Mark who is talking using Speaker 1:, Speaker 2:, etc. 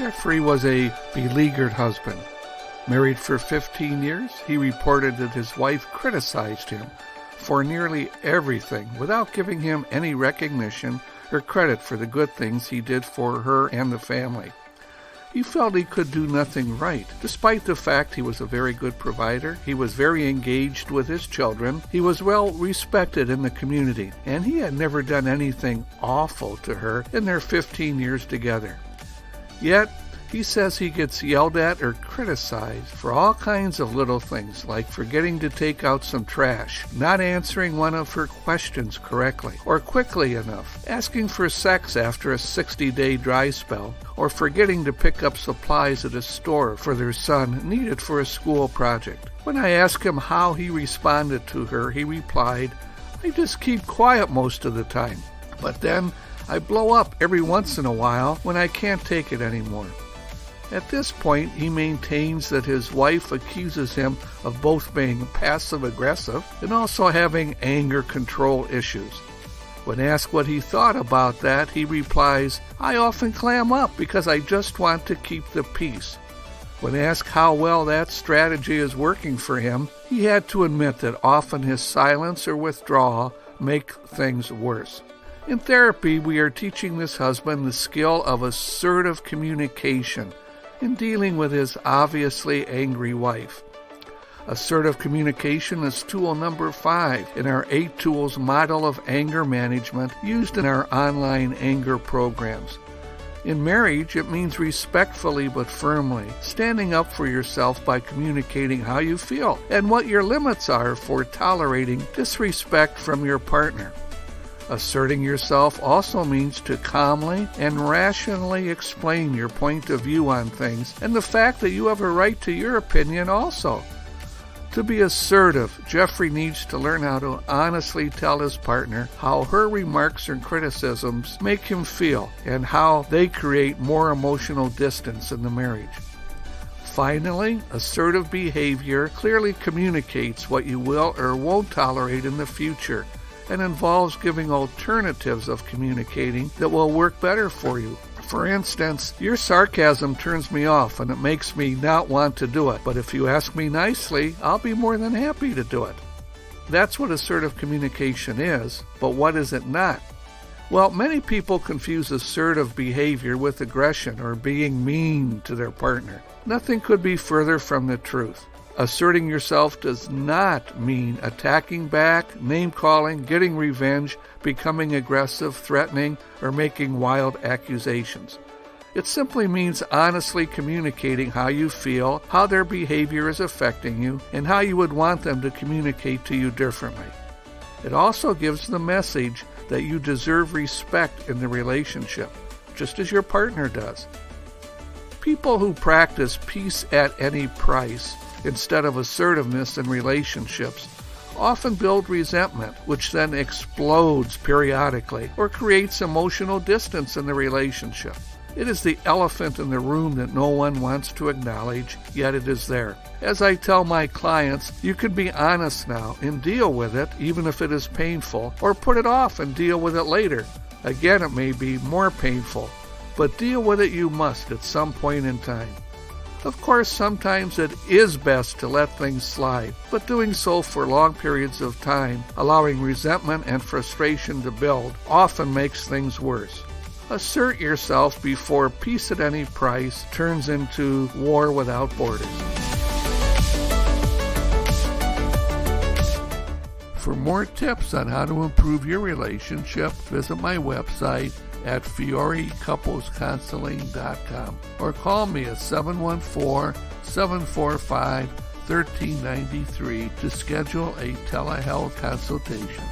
Speaker 1: Jeffrey was a beleaguered husband. Married for 15 years, he reported that his wife criticized him for nearly everything without giving him any recognition or credit for the good things he did for her and the family. He felt he could do nothing right, despite the fact he was a very good provider, he was very engaged with his children, he was well respected in the community, and he had never done anything awful to her in their 15 years together. Yet, he says he gets yelled at or criticized for all kinds of little things, like forgetting to take out some trash, not answering one of her questions correctly or quickly enough, asking for sex after a 60-day dry spell, or forgetting to pick up supplies at a store for their son needed for a school project. When I asked him how he responded to her, he replied, "I just keep quiet most of the time, but then I blow up every once in a while when I can't take it anymore." At this point, he maintains that his wife accuses him of both being passive-aggressive and also having anger control issues. When asked what he thought about that, he replies, "I often clam up because I just want to keep the peace." When asked how well that strategy is working for him, he had to admit that often his silence or withdrawal make things worse. In therapy, we are teaching this husband the skill of assertive communication in dealing with his obviously angry wife. Assertive communication is tool number 5 in our 8 tools model of anger management used in our online anger programs. In marriage, it means respectfully but firmly standing up for yourself by communicating how you feel and what your limits are for tolerating disrespect from your partner. Asserting yourself also means to calmly and rationally explain your point of view on things and the fact that you have a right to your opinion also. To be assertive, Jeffrey needs to learn how to honestly tell his partner how her remarks and criticisms make him feel and how they create more emotional distance in the marriage. Finally, assertive behavior clearly communicates what you will or won't tolerate in the future, and involves giving alternatives of communicating that will work better for you. For instance, your sarcasm turns me off and it makes me not want to do it, but if you ask me nicely, I'll be more than happy to do it. That's what assertive communication is, but what is it not? Well, many people confuse assertive behavior with aggression or being mean to their partner. Nothing could be further from the truth. Asserting yourself does not mean attacking back, name-calling, getting revenge, becoming aggressive, threatening, or making wild accusations. It simply means honestly communicating how you feel, how their behavior is affecting you, and how you would want them to communicate to you differently. It also gives the message that you deserve respect in the relationship, just as your partner does. People who practice peace at any price instead of assertiveness in relationships often build resentment, which then explodes periodically or creates emotional distance in the relationship. It is the elephant in the room that no one wants to acknowledge, yet it is there. As I tell my clients, you can be honest now and deal with it, even if it is painful, or put it off and deal with it later. Again, it may be more painful, but deal with it you must at some point in time. Of course, sometimes it is best to let things slide, but doing so for long periods of time, allowing resentment and frustration to build, often makes things worse. Assert yourself before peace at any price turns into war without borders. For more tips on how to improve your relationship, visit my website at FioreCouplesCounseling.com or call me at 714-745-1393 to schedule a telehealth consultation.